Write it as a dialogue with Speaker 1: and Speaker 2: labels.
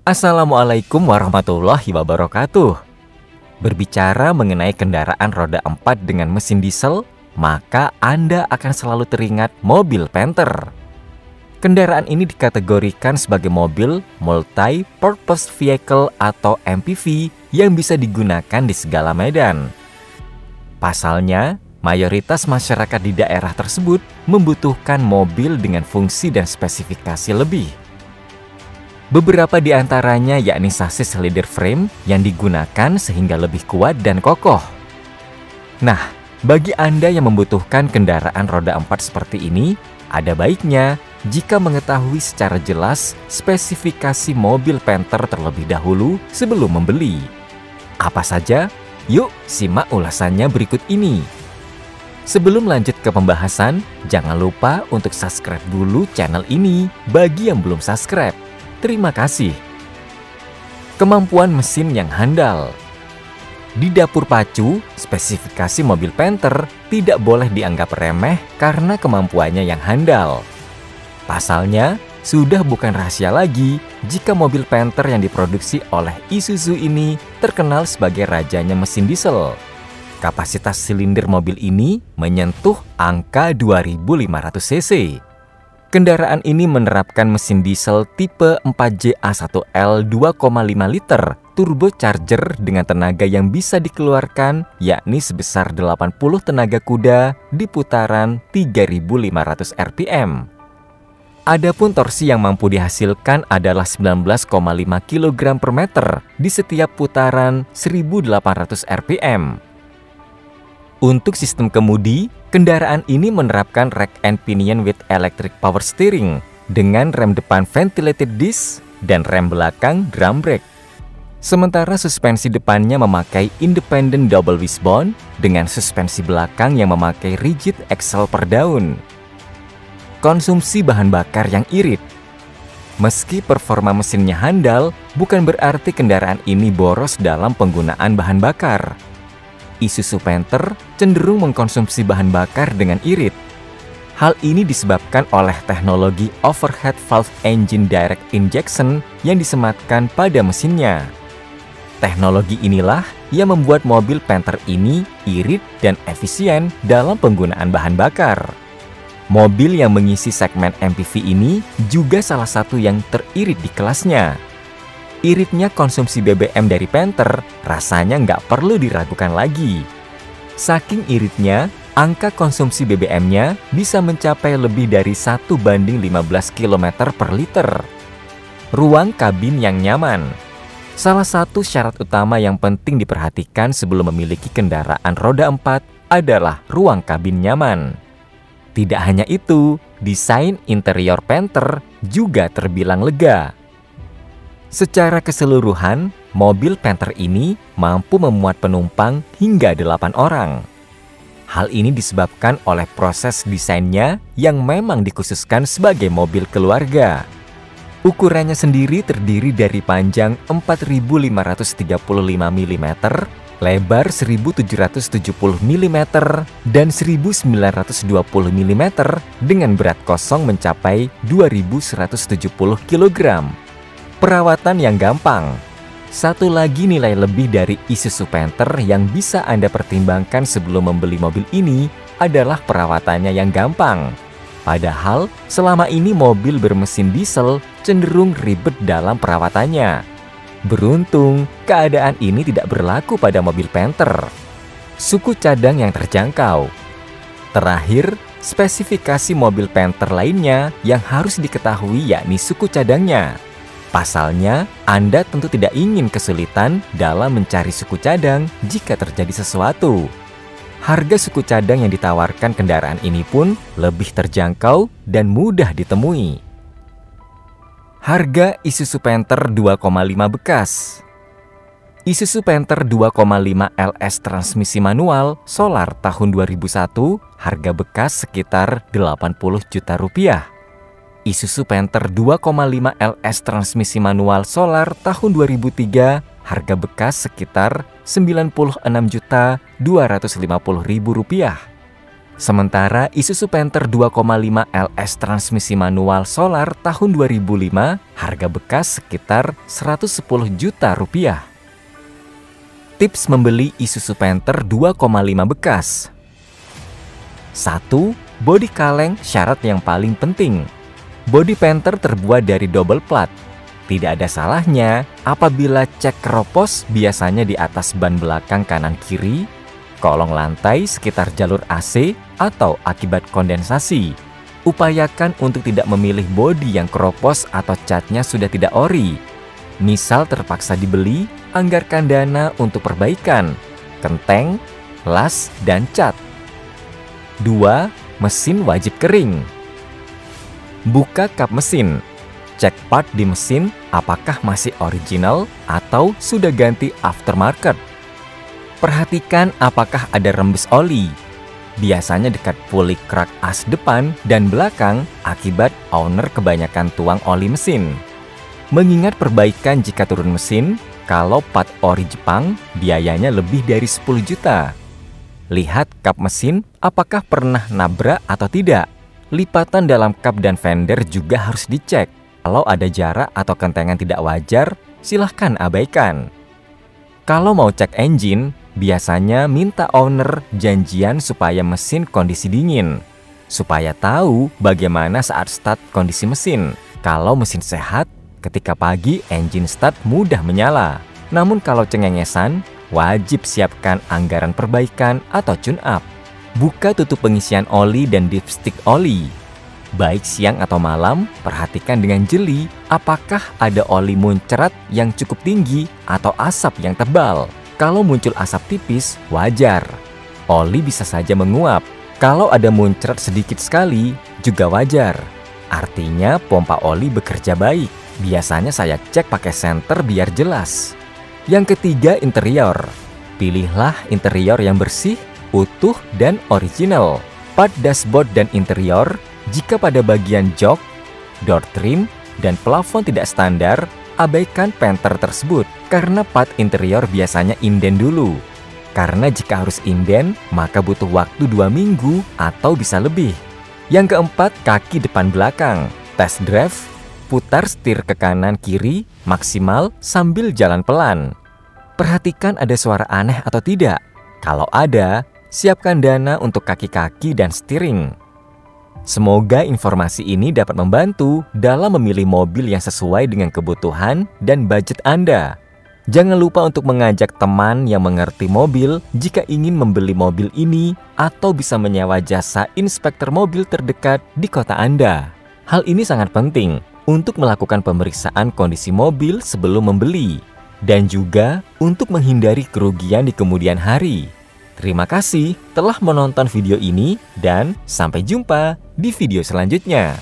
Speaker 1: Assalamualaikum warahmatullahi wabarakatuh. Berbicara mengenai kendaraan roda 4 dengan mesin diesel, maka Anda akan selalu teringat mobil Panther. Kendaraan ini dikategorikan sebagai mobil multi-purpose vehicle atau MPV yang bisa digunakan di segala medan. Pasalnya, mayoritas masyarakat di daerah tersebut membutuhkan mobil dengan fungsi dan spesifikasi lebih. Beberapa di antaranya yakni sasis leather frame yang digunakan sehingga lebih kuat dan kokoh. Nah, bagi Anda yang membutuhkan kendaraan roda 4 seperti ini, ada baiknya jika mengetahui secara jelas spesifikasi mobil Panther terlebih dahulu sebelum membeli. Apa saja? Yuk, simak ulasannya berikut ini. Sebelum lanjut ke pembahasan, jangan lupa untuk subscribe dulu channel ini bagi yang belum subscribe. Terima kasih. Kemampuan mesin yang handal. Di dapur pacu, spesifikasi mobil Panther tidak boleh dianggap remeh karena kemampuannya yang handal. Pasalnya, sudah bukan rahasia lagi jika mobil Panther yang diproduksi oleh Isuzu ini terkenal sebagai rajanya mesin diesel. Kapasitas silinder mobil ini menyentuh angka 2500 cc. Kendaraan ini menerapkan mesin diesel tipe 4JA1L 2,5 liter turbocharger dengan tenaga yang bisa dikeluarkan yakni sebesar 80 tenaga kuda di putaran 3500 rpm. Adapun torsi yang mampu dihasilkan adalah 19,5 kg per meter di setiap putaran 1800 rpm. Untuk sistem kemudi, kendaraan ini menerapkan rack and pinion with electric power steering dengan rem depan ventilated disc dan rem belakang drum brake. Sementara suspensi depannya memakai independent double wishbone dengan suspensi belakang yang memakai rigid axle per daun. Konsumsi bahan bakar yang irit. Meski performa mesinnya handal, bukan berarti kendaraan ini boros dalam penggunaan bahan bakar. Isuzu Panther cenderung mengkonsumsi bahan bakar dengan irit. Hal ini disebabkan oleh teknologi overhead valve engine direct injection yang disematkan pada mesinnya. Teknologi inilah yang membuat mobil Panther ini irit dan efisien dalam penggunaan bahan bakar. Mobil yang mengisi segmen MPV ini juga salah satu yang teririt di kelasnya. Iritnya konsumsi BBM dari Panther rasanya nggak perlu diragukan lagi. Saking iritnya, angka konsumsi BBM-nya bisa mencapai lebih dari 1:15 km per liter. Ruang kabin yang nyaman. Salah satu syarat utama yang penting diperhatikan sebelum memiliki kendaraan roda 4 adalah ruang kabin nyaman. Tidak hanya itu, desain interior Panther juga terbilang lega. Secara keseluruhan, mobil Panther ini mampu memuat penumpang hingga 8 orang. Hal ini disebabkan oleh proses desainnya yang memang dikhususkan sebagai mobil keluarga. Ukurannya sendiri terdiri dari panjang 4535 mm, lebar 1770 mm, dan 1920 mm dengan berat kosong mencapai 2170 kg. Perawatan yang gampang. Satu lagi nilai lebih dari Isuzu Panther yang bisa Anda pertimbangkan sebelum membeli mobil ini adalah perawatannya yang gampang. Padahal, selama ini mobil bermesin diesel cenderung ribet dalam perawatannya. Beruntung, keadaan ini tidak berlaku pada mobil Panther. Suku cadang yang terjangkau. Terakhir, spesifikasi mobil Panther lainnya yang harus diketahui yakni suku cadangnya. Pasalnya, Anda tentu tidak ingin kesulitan dalam mencari suku cadang jika terjadi sesuatu. Harga suku cadang yang ditawarkan kendaraan ini pun lebih terjangkau dan mudah ditemui. Harga Isuzu Panther 2,5 bekas. Isuzu Panther 2,5 LS transmisi manual solar tahun 2001, harga bekas sekitar 80 juta rupiah. Isuzu Panther 2,5 LS transmisi manual solar tahun 2003, harga bekas sekitar 96.250.000 rupiah. Sementara Isuzu Panther 2,5 LS transmisi manual solar tahun 2005 harga bekas sekitar 110 juta rupiah. Tips membeli Isuzu Panther 2,5 bekas. 1. Bodi kaleng syarat yang paling penting. Bodi Panther terbuat dari double plat. Tidak ada salahnya apabila cek keropos biasanya di atas ban belakang kanan kiri, kolong lantai sekitar jalur AC, atau akibat kondensasi. Upayakan untuk tidak memilih bodi yang keropos atau catnya sudah tidak ori. Misal terpaksa dibeli, anggarkan dana untuk perbaikan, kenteng, las, dan cat. 2. Mesin wajib kering. Buka kap mesin. Cek part di mesin apakah masih original atau sudah ganti aftermarket. Perhatikan apakah ada rembes oli. Biasanya dekat puli krak as depan dan belakang akibat owner kebanyakan tuang oli mesin. Mengingat perbaikan jika turun mesin, kalau part ori Jepang biayanya lebih dari 10 juta. Lihat kap mesin apakah pernah nabrak atau tidak. Lipatan dalam kap dan fender juga harus dicek. Kalau ada jarak atau kentengan tidak wajar, silahkan abaikan. Kalau mau cek engine, biasanya minta owner janjian supaya mesin kondisi dingin. Supaya tahu bagaimana saat start kondisi mesin. Kalau mesin sehat, ketika pagi engine start mudah menyala. Namun kalau cengengesan, wajib siapkan anggaran perbaikan atau tune-up. Buka tutup pengisian oli dan dipstick oli. Baik siang atau malam, perhatikan dengan jeli apakah ada oli muncrat yang cukup tinggi atau asap yang tebal. Kalau muncul asap tipis, wajar. Oli bisa saja menguap. Kalau ada muncrat sedikit sekali, juga wajar. Artinya pompa oli bekerja baik. Biasanya saya cek pakai senter biar jelas. Yang ketiga, interior. Pilihlah interior yang bersih, utuh, dan original. Part dashboard dan interior, jika pada bagian jok, door trim, dan plafon tidak standar, abaikan Panther tersebut karena part interior biasanya inden dulu. Karena jika harus inden, maka butuh waktu 2 minggu atau bisa lebih. Yang keempat, kaki depan belakang. Test drive. Putar setir ke kanan kiri maksimal sambil jalan pelan. Perhatikan ada suara aneh atau tidak. Kalau ada, siapkan dana untuk kaki-kaki dan steering. Semoga informasi ini dapat membantu dalam memilih mobil yang sesuai dengan kebutuhan dan budget Anda. Jangan lupa untuk mengajak teman yang mengerti mobil jika ingin membeli mobil ini atau bisa menyewa jasa inspektur mobil terdekat di kota Anda. Hal ini sangat penting untuk melakukan pemeriksaan kondisi mobil sebelum membeli, dan juga untuk menghindari kerugian di kemudian hari. Terima kasih telah menonton video ini dan sampai jumpa di video selanjutnya.